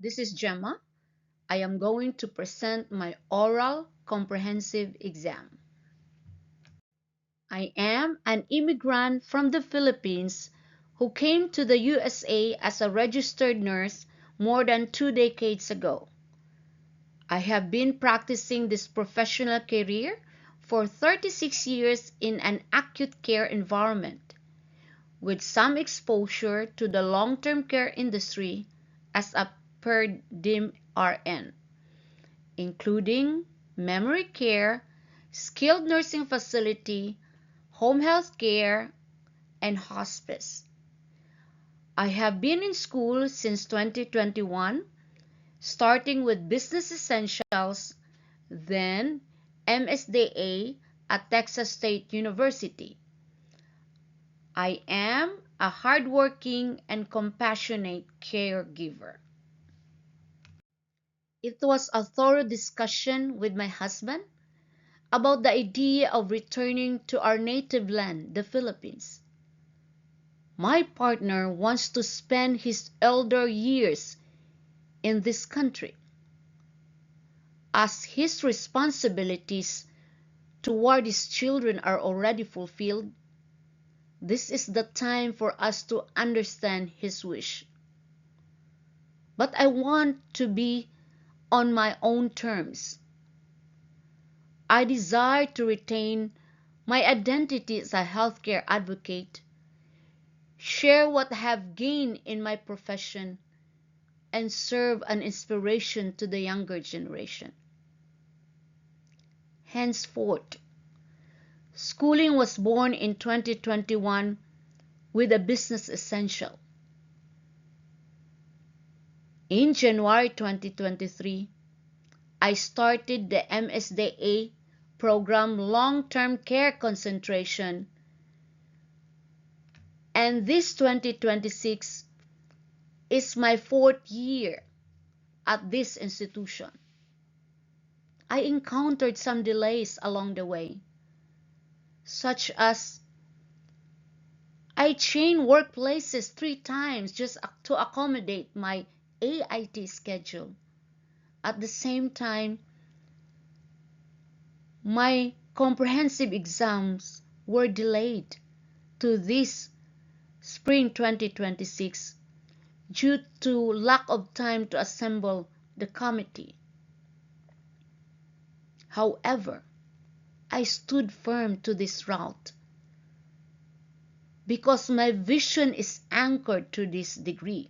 This is Gemma. I am going to present my oral comprehensive exam. I am an immigrant from the Philippines who came to the USA as a registered nurse more than 2 decades ago. I have been practicing this professional career for 36 years in an acute care environment, with some exposure to the long-term care industry as a per diem RN, including memory care, skilled nursing facility, home health care, and hospice. I have been in school since 2021, starting with Business Essentials, then MSDA at Texas State University. I am a hardworking and compassionate caregiver. It was a thorough discussion with my husband about the idea of returning to our native land, the Philippines. My partner wants to spend his elder years in this country. As his responsibilities toward his children are already fulfilled, this is the time for us to understand his wish. But I want to be on my own terms. I desire to retain my identity as a healthcare advocate, share what I have gained in my profession, and serve an inspiration to the younger generation. Henceforth, Schooling was born in 2021 with a business essential. In January 2023, I started the MSDA program Long-Term Care Concentration, and this 2026 is my 4th year at this institution. I encountered some delays along the way, such as I changed workplaces 3 times just to accommodate my AIT schedule. At the same time, my comprehensive exams were delayed to this spring 2026 due to lack of time to assemble the committee. However, I stood firm to this route because my vision is anchored to this degree.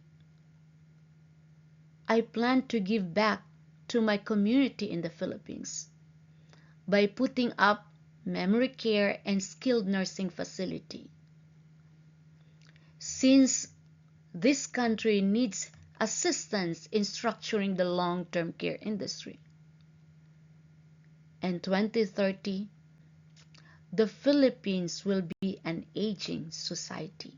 I plan to give back to my community in the Philippines by putting up memory care and skilled nursing facility. Since this country needs assistance in structuring the long-term care industry. In 2030, the Philippines will be an aging society.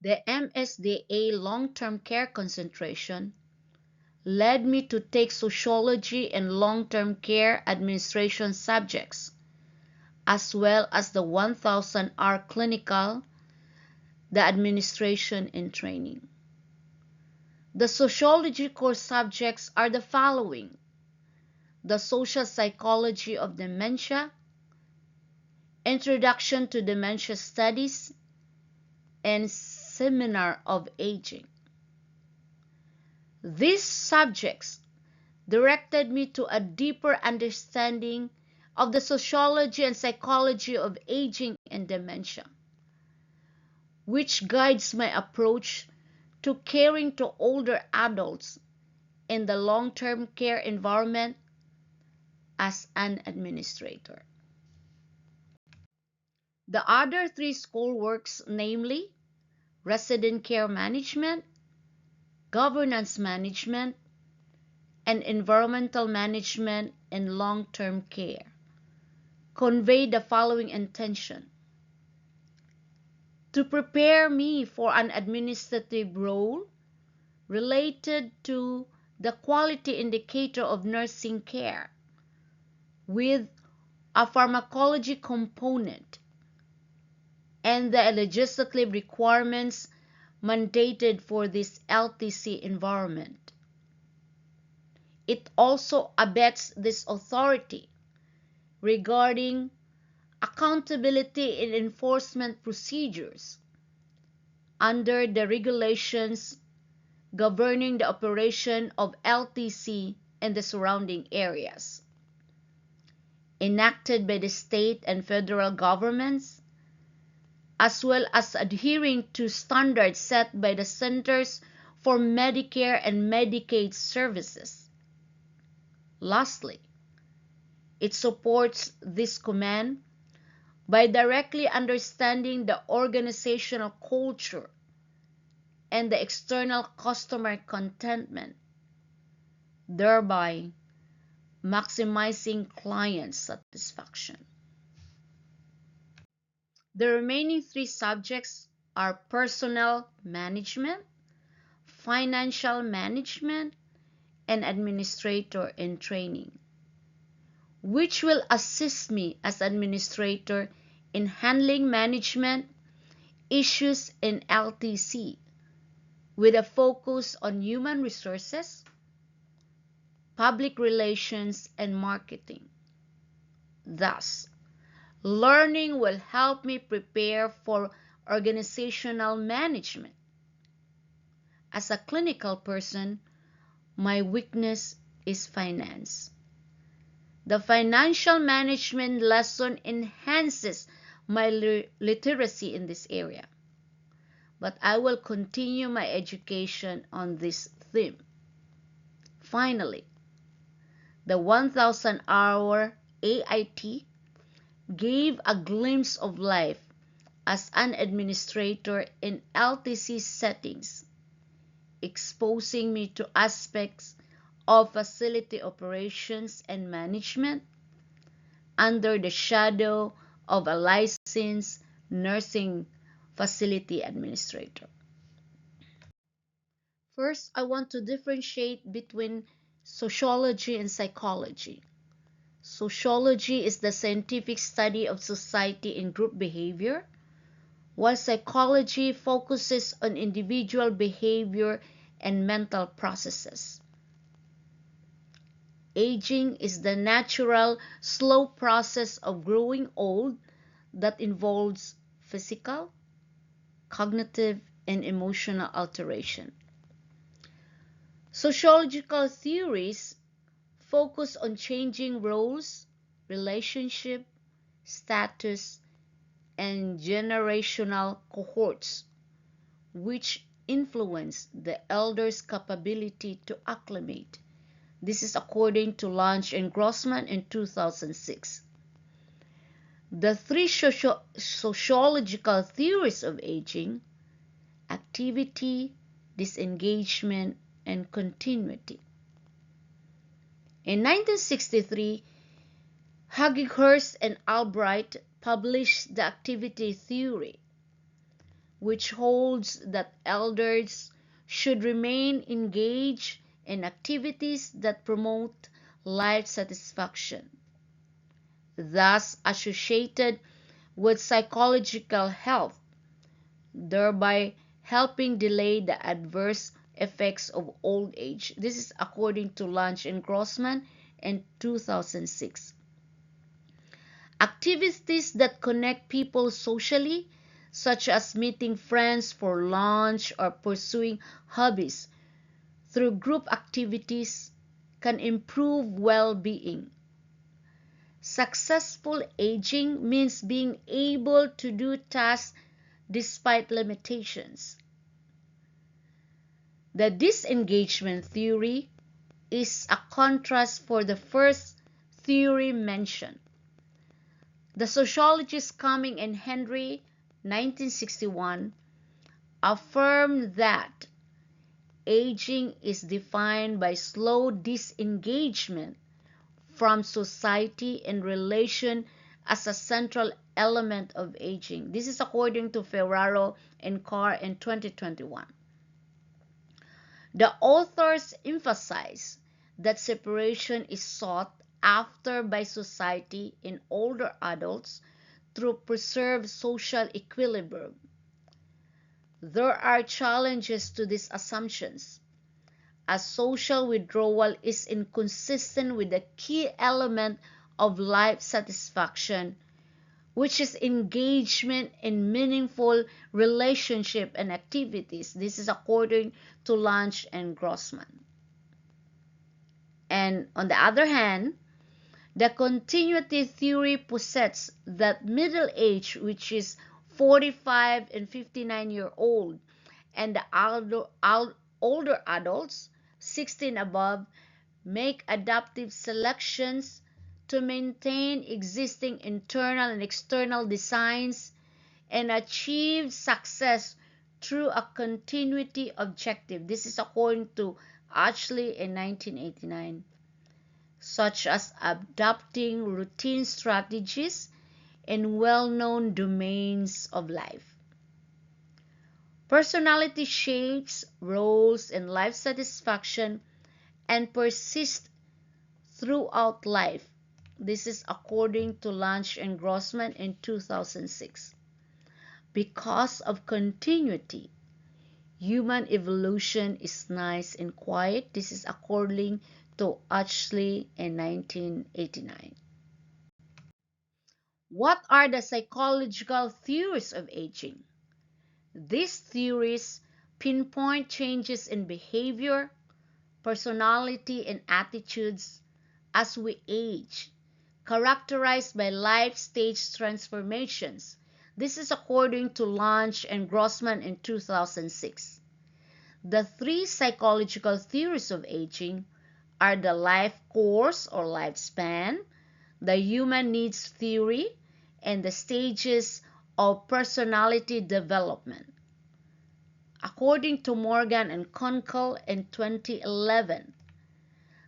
The MSDA long-term care concentration led me to take sociology and long-term care administration subjects, as well as the 1,000-hour clinical, the administration and training. The sociology core subjects are the following: the social psychology of dementia, introduction to dementia studies, and seminar of aging. These subjects directed me to a deeper understanding of the sociology and psychology of aging and dementia, which guides my approach to caring to older adults in the long-term care environment as an administrator. The other 3 schoolworks, namely resident care management, governance management, and environmental management in long-term care, convey the following intention: to prepare me for an administrative role related to the quality indicator of nursing care with a pharmacology component and the legislative requirements mandated for this LTC environment. It also abets this authority regarding accountability and enforcement procedures under the regulations governing the operation of LTC and the surrounding areas, enacted by the state and federal governments, as well as adhering to standards set by the Centers for Medicare and Medicaid Services. Lastly, it supports this command by directly understanding the organizational culture and the external customer contentment, thereby maximizing client satisfaction. The remaining three subjects are personnel management, financial management, and administrator in training, which will assist me as administrator in handling management issues in LTC with a focus on human resources, public relations, and marketing. Thus, learning will help me prepare for organizational management. As a clinical person, my weakness is finance. The financial management lesson enhances my literacy in this area, but I will continue my education on this theme. Finally, the 1,000-hour AIT gave a glimpse of life as an administrator in LTC settings, exposing me to aspects of facility operations and management under the shadow of a licensed nursing facility administrator. First, I want to differentiate between sociology and psychology. Sociology is the scientific study of society and group behavior, while psychology focuses on individual behavior and mental processes. Aging is the natural, slow process of growing old that involves physical, cognitive, and emotional alteration. Sociological theories focus on changing roles, relationship, status, and generational cohorts, which influence the elder's capability to acclimate. This is according to Lange and Grossman in 2006. The three sociological theories of aging: activity, disengagement, and continuity. In 1963, Hagighurst and Albright published the activity theory, which holds that elders should remain engaged in activities that promote life satisfaction, thus associated with psychological health, thereby helping delay the adverse effects of old age. This is according to Lange and Grossman in 2006. Activities that connect people socially, such as meeting friends for lunch or pursuing hobbies through group activities, can improve well-being. Successful aging means being able to do tasks despite limitations. The disengagement theory is a contrast for the first theory mentioned. The sociologist Cumming and Henry, 1961, affirmed that aging is defined by slow disengagement from society and relation as a central element of aging. This is according to Ferraro and Carr in 2021. The authors emphasize that separation is sought after by society in older adults through preserved social equilibrium. There are challenges to these assumptions, as social withdrawal is inconsistent with the key element of life satisfaction, which is engagement in meaningful relationship and activities. This is according to Lange and Grossman. And on the other hand, the continuity theory posits that middle age, which is 45 and 59-year-old, and the older adults, 16 above, make adaptive selections to maintain existing internal and external designs and achieve success through a continuity objective. This is according to Ashley in 1989, such as adopting routine strategies in well-known domains of life. Personality shapes roles in life satisfaction and persists throughout life. This is according to Lange and Grossman in 2006. Because of continuity, human evolution is nice and quiet. This is according to Ashley in 1989. What are the psychological theories of aging? These theories pinpoint changes in behavior, personality, and attitudes as we age, characterized by life stage transformations. This is according to Lange and Grossman in 2006. The three psychological theories of aging are the life course or lifespan, the human needs theory, and the stages of personality development. According to Morgan and Kunkel in 2011,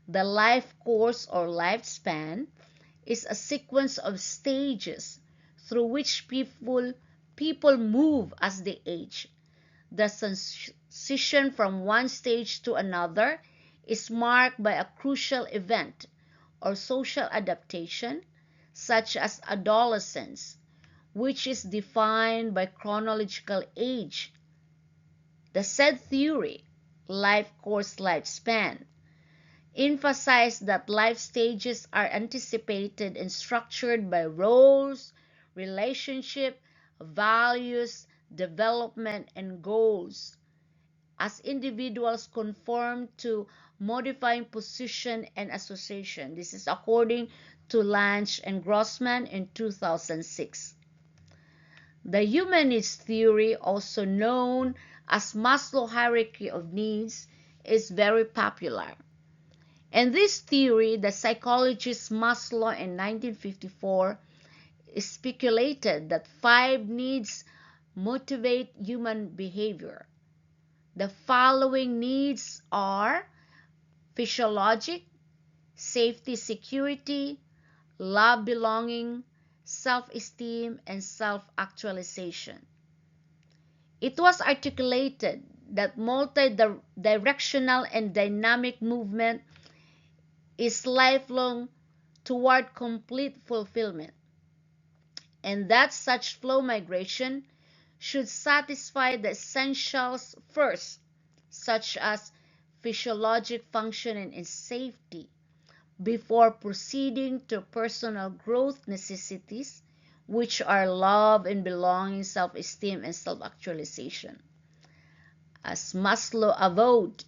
the life course or lifespan is a sequence of stages through which people move as they age. The transition from one stage to another is marked by a crucial event or social adaptation, such as adolescence, which is defined by chronological age. The said theory, life course lifespan, emphasized that life stages are anticipated and structured by roles, relationship, values, development, and goals as individuals conform to modifying position and association. This is according to Lange and Grossman in 2006. The human needs theory, also known as Maslow hierarchy of needs, is very popular. In this theory, the psychologist Maslow in 1954 speculated that 5 needs motivate human behavior. The following needs are physiologic, safety, security, love, belonging, self-esteem, and self-actualization. It was articulated that multi-directional and dynamic movement is lifelong toward complete fulfillment, and that such flow migration should satisfy the essentials first, such as physiologic functioning and safety, before proceeding to personal growth necessities, which are love and belonging, self-esteem, and self-actualization. As Maslow avowed,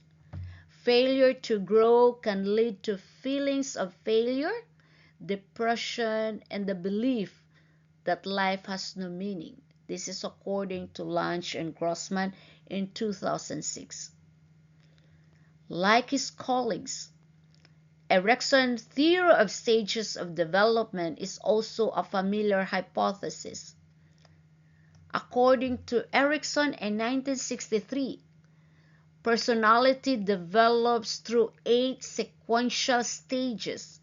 failure to grow can lead to feelings of failure, depression, and the belief that life has no meaning. This is according to Lange and Grossman in 2006. Like his colleagues, Erikson's theory of stages of development is also a familiar hypothesis. According to Erikson in 1963, personality develops through 8 sequential stages,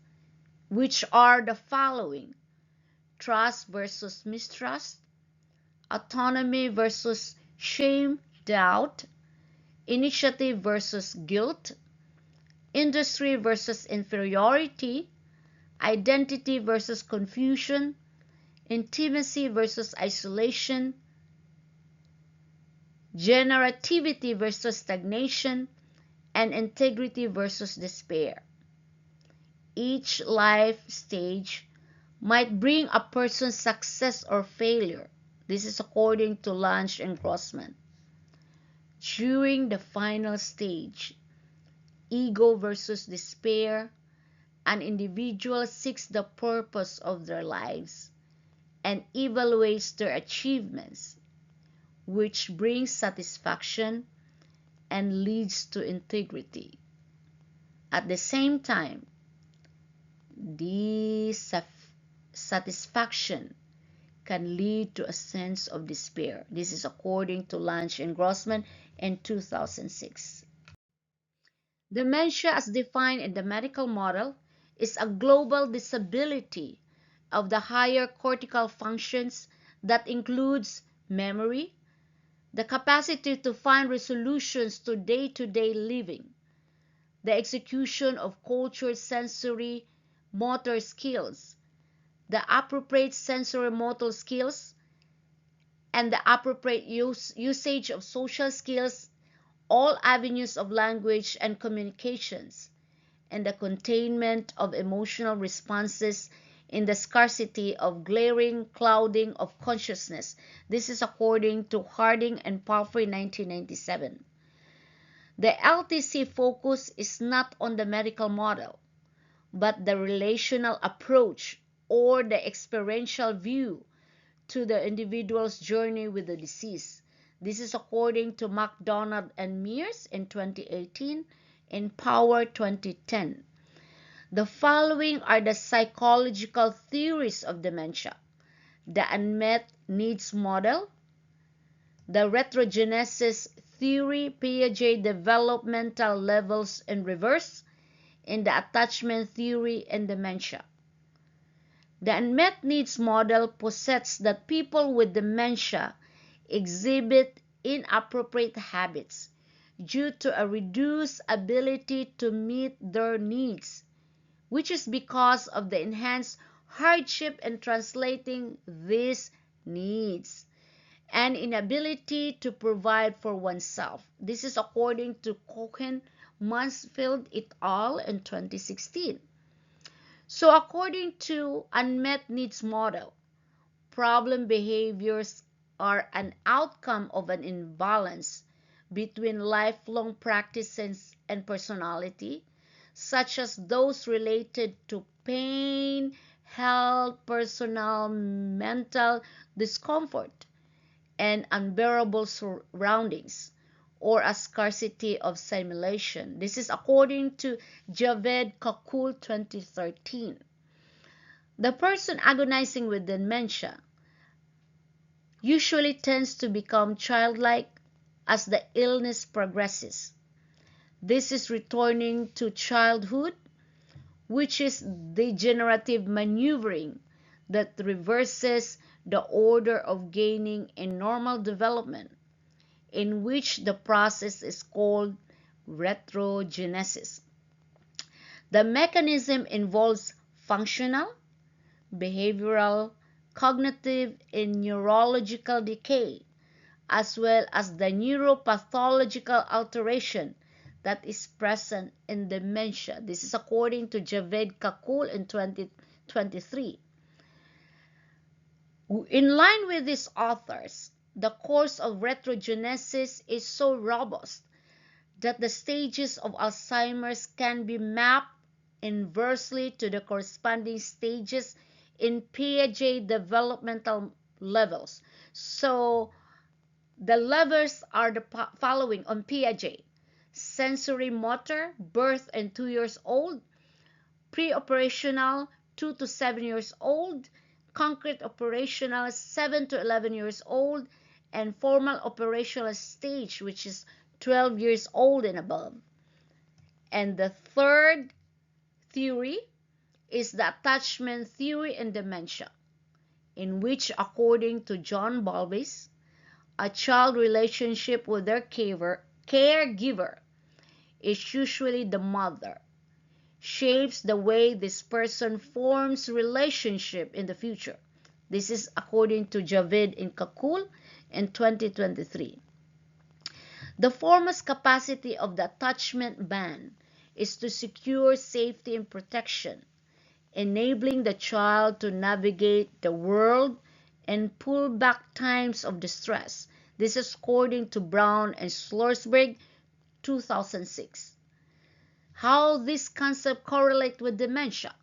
which are the following: trust versus mistrust, autonomy versus shame, doubt, initiative versus guilt, industry versus inferiority, identity versus confusion, intimacy versus isolation, generativity versus stagnation, and integrity versus despair. Each life stage might bring a person's success or failure. This is according to Lange and Grossman. During the final stage, ego versus despair, an individual seeks the purpose of their lives and evaluates their achievements, which brings satisfaction and leads to integrity. At the same time, dissatisfaction can lead to a sense of despair. This is according to Lange and Grossman in 2006. Dementia, as defined in the medical model, is a global disability of the higher cortical functions that includes memory, the capacity to find resolutions to day-to-day living, the execution of cultured sensory motor skills, the appropriate sensory motor skills, and the appropriate usage of social skills, all avenues of language and communications, and the containment of emotional responses in the scarcity of glaring clouding of consciousness. This is according to Harding and Palfrey, 1997. The LTC focus is not on the medical model, but the relational approach or the experiential view to the individual's journey with the disease. This is according to MacDonald and Mears in 2018, in Power 2010. The following are the psychological theories of dementia: the unmet needs model, the retrogenesis theory, Piaget developmental levels in reverse, and the attachment theory in dementia. The unmet needs model posits that people with dementia exhibit inappropriate habits due to a reduced ability to meet their needs, which is because of the enhanced hardship in translating these needs and inability to provide for oneself. This is according to Cohen, Mansfield et al. In 2016. So according to unmet needs model, problem behaviors are an outcome of an imbalance between lifelong practices and personality, such as those related to pain, health, personal, mental discomfort, and unbearable surroundings, or a scarcity of simulation. This is according to Javed Kakul, 2013. The person agonizing with dementia usually tends to become childlike as the illness progresses. This is returning to childhood, which is degenerative maneuvering that reverses the order of gaining in normal development, in which the process is called retrogenesis. The mechanism involves functional, behavioral, cognitive, and neurological decay, as well as the neuropathological alteration that is present in dementia. This is according to Javed Kakul in 2023. In line with these authors, the course of retrogenesis is so robust that the stages of Alzheimer's can be mapped inversely to the corresponding stages in Piaget developmental levels. So the levels are the following on Piaget: sensory motor, birth and 2 years old; pre-operational, 2 to 7 years old; concrete operational, 7 to 11 years old; and formal operational stage, which is 12 years old and above. And the third theory is the attachment theory in dementia, in which, according to John Bowlby, a child relationship with their caregiver is usually the mother, shapes the way this person forms relationship in the future. This is according to Javed and Kakul in 2023. The foremost capacity of the attachment band is to secure safety and protection, enabling the child to navigate the world and pull back times of distress. This is according to Brown and Schlossberg, 2006. How this concept correlates with dementia?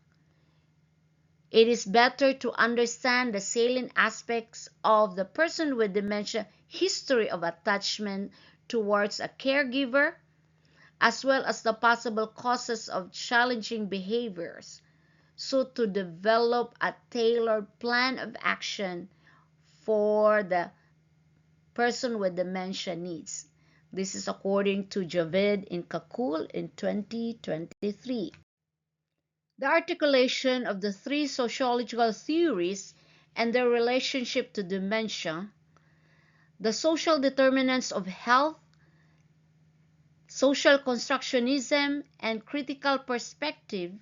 It is better to understand the salient aspects of the person with dementia history of attachment towards a caregiver, as well as the possible causes of challenging behaviors, so to develop a tailored plan of action for the person with dementia needs. This is according to Javid and Kakul in 2023. The articulation of the three sociological theories and their relationship to dementia, the social determinants of health, social constructionism, and critical perspectives,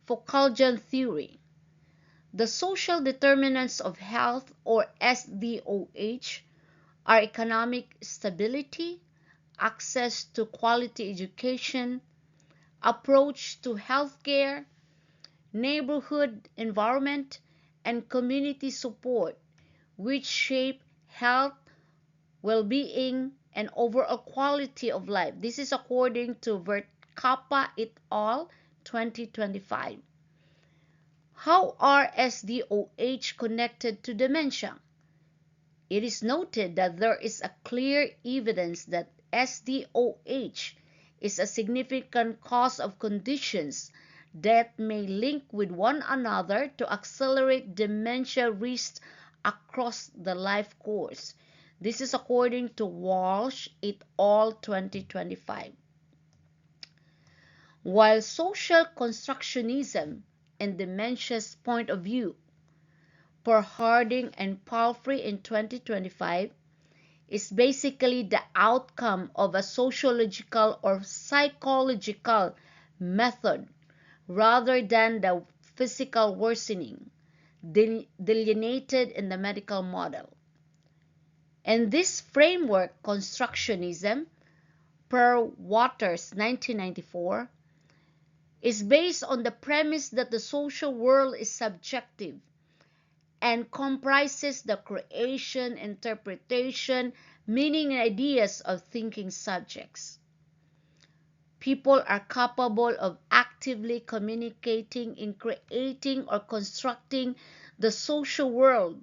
Foucauldian theory. The social determinants of health, or SDOH, are economic stability, access to quality education, approach to healthcare, neighborhood environment, and community support, which shape health, well-being, and overall quality of life. This is according to Vertkappa et al., 2025. How are SDOH connected to dementia? It is noted that there is a clear evidence that SDOH is a significant cause of conditions that may link with one another to accelerate dementia risks across the life course. This is according to Walsh et al. 2025. While social constructionism and dementia's point of view, per Harding and Palfrey in 2025, is basically the outcome of a sociological or psychological method rather than the physical worsening delineated in the medical model. And this framework, constructionism, per Waters 1994, is based on the premise that the social world is subjective and comprises the creation, interpretation, meaning, and ideas of thinking subjects. People are capable of actively communicating in creating or constructing the social world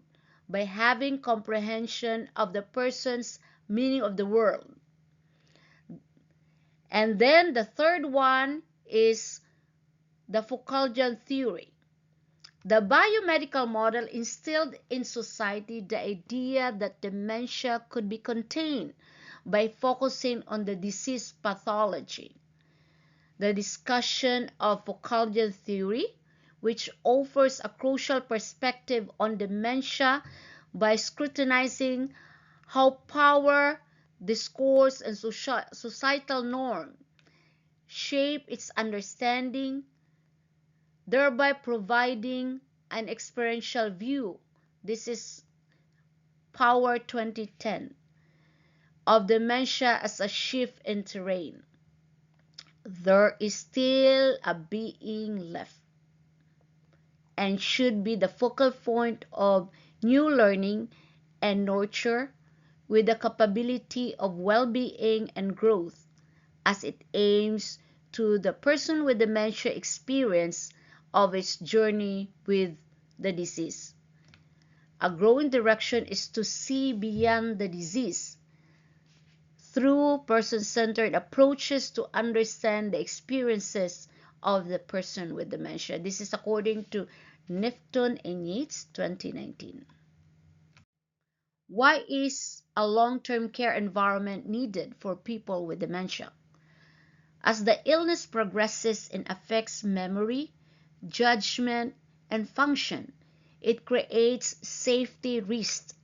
by having comprehension of the person's meaning of the world. And then the third one is the Foucauldian theory. The biomedical model instilled in society the idea that dementia could be contained by focusing on the disease pathology. The discussion of Foucauldian theory, which offers a crucial perspective on dementia by scrutinizing how power, discourse, and societal norm shape its understanding, thereby providing an experiential view. This is Power 2010 of dementia as a shift in terrain. There is still a being left and should be the focal point of new learning and nurture with the capability of well-being and growth as it aims to the person with dementia experience of its journey with the disease. A growing direction is to see beyond the disease through person-centered approaches to understand the experiences of the person with dementia. This is according to Nifton and Yates, 2019. Why is a long-term care environment needed for people with dementia? As the illness progresses and affects memory, judgment, and function, it creates safety risks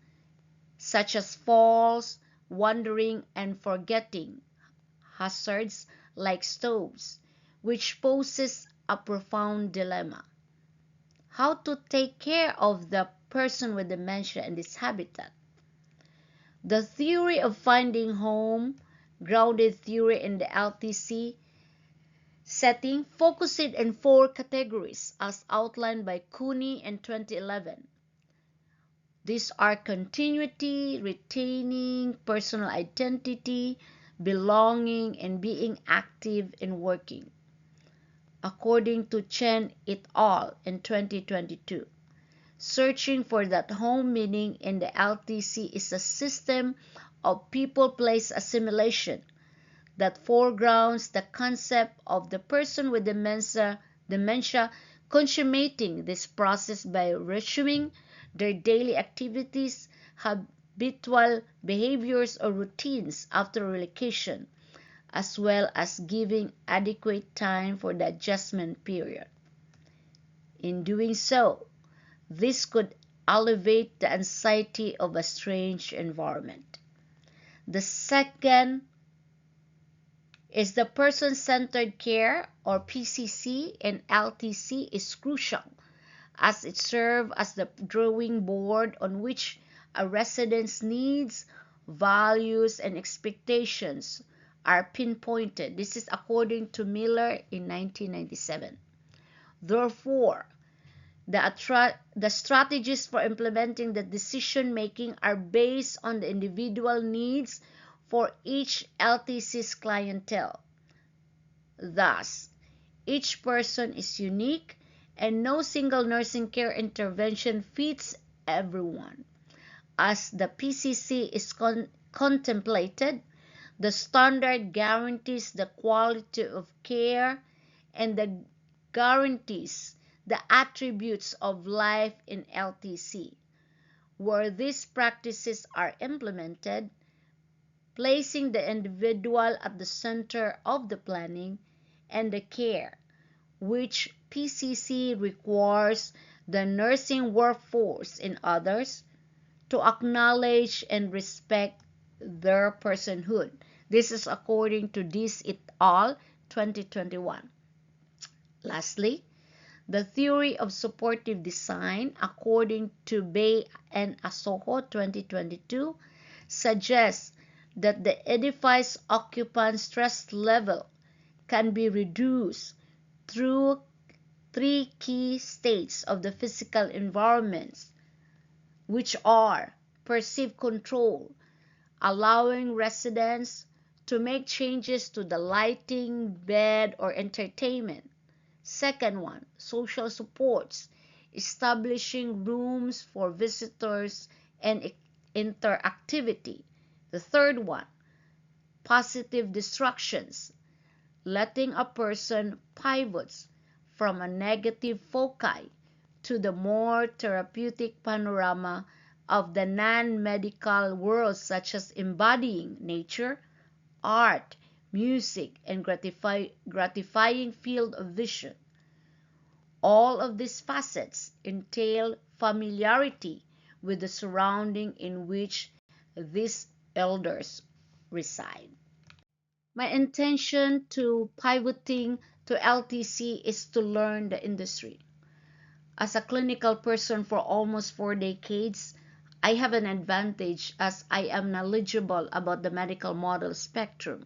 such as falls, wandering, and forgetting hazards like stoves, which poses a profound dilemma. How to take care of the person with dementia in this habitat? The theory of finding home grounded theory in the LTC setting, focusing on four categories as outlined by Cooney in 2011. These are continuity, retaining personal identity, belonging, and being active and working. According to Chen et al. In 2022, searching for that home meaning in the LTC is a system of people-place assimilation that foregrounds the concept of the person with dementia consummating this process by resuming their daily activities, habitual behaviors, or routines after relocation, as well as giving adequate time for the adjustment period. In doing so, this could alleviate the anxiety of a strange environment. The second is the person-centered care, or PCC, and LTC is crucial as it serves as the drawing board on which a resident's needs, values, and expectations are pinpointed. This is according to Miller in 1997. Therefore, the strategies for implementing the decision-making are based on the individual needs for each LTC's clientele. Thus, each person is unique and no single nursing care intervention fits everyone. As the PCC is contemplated, the standard guarantees the quality of care and guarantees the attributes of life in LTC. Where these practices are implemented, placing the individual at the center of the planning and the care, which PCC requires the nursing workforce and others to acknowledge and respect their personhood. This is according to Dis et al. 2021. Lastly, the theory of supportive design, according to Bay and Asoho 2022, suggests that the edifice occupant stress level can be reduced through three key states of the physical environments, which are perceived control, allowing residents to make changes to the lighting, bed, or entertainment. Second one, social supports, establishing rooms for visitors and interactivity. The third one, positive distractions, letting a person pivots from a negative foci to the more therapeutic panorama of the non-medical world, such as embodying nature, art, music, and gratifying field of vision. All of these facets entail familiarity with the surrounding in which these elders reside. My intention to pivoting to LTC is to learn the industry. As a clinical person for almost 4 decades, I have an advantage as I am knowledgeable about the medical model spectrum.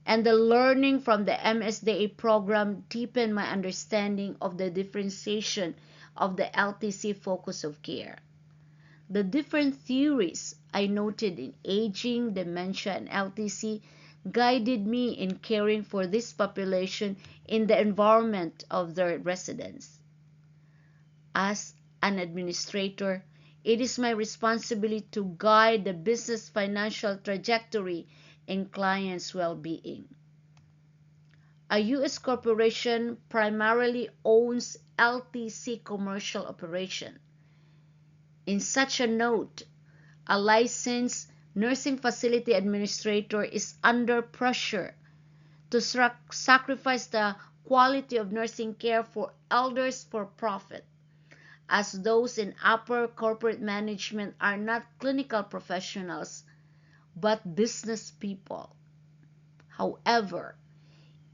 And the learning from the MSDA program deepened my understanding of the differentiation of the LTC focus of care. The different theories I noted in aging, dementia, and LTC guided me in caring for this population in the environment of their residents. As an administrator, it is my responsibility to guide the business financial trajectory and clients' well-being. A U.S. corporation primarily owns LTC commercial operation. In such a note, a licensed nursing facility administrator is under pressure to sacrifice the quality of nursing care for elders for profit, as those in upper corporate management are not clinical professionals but business people. However,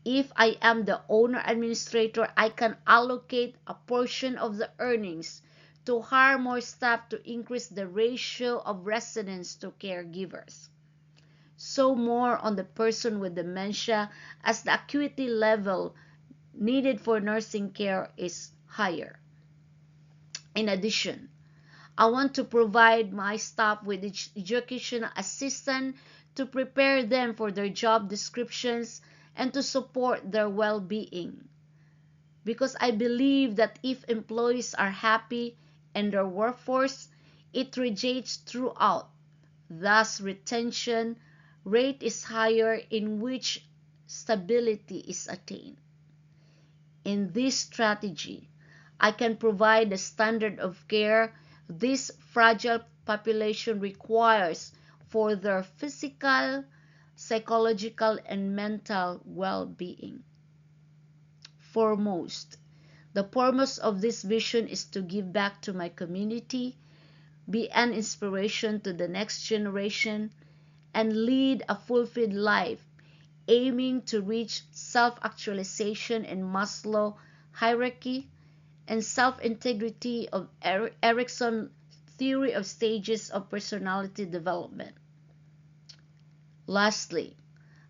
if I am the owner administrator, I can allocate a portion of the earnings to hire more staff to increase the ratio of residents to caregivers. so more on the person with dementia as the acuity level needed for nursing care is higher. In addition, I want to provide my staff with educational assistance to prepare them for their job descriptions and to support their well-being. Because I believe that if employees are happy in their workforce, it radiates throughout. Thus, retention rate is higher in which stability is attained. In this strategy, I can provide the standard of care this fragile population requires for their physical, psychological, and mental well-being. Foremost, the purpose of this vision is to give back to my community, be an inspiration to the next generation, and lead a fulfilled life, aiming to reach self-actualization in Maslow hierarchy and self-integrity of Erickson's theory of stages of personality development. Lastly,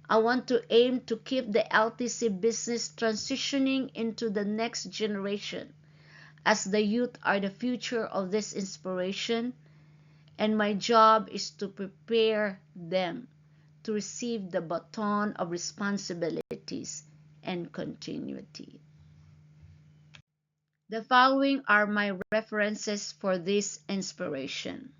I want to aim to keep the LTC business transitioning into the next generation, as the youth are the future of this inspiration, and my job is to prepare them to receive the baton of responsibilities and continuity. The following are my references for this inspiration.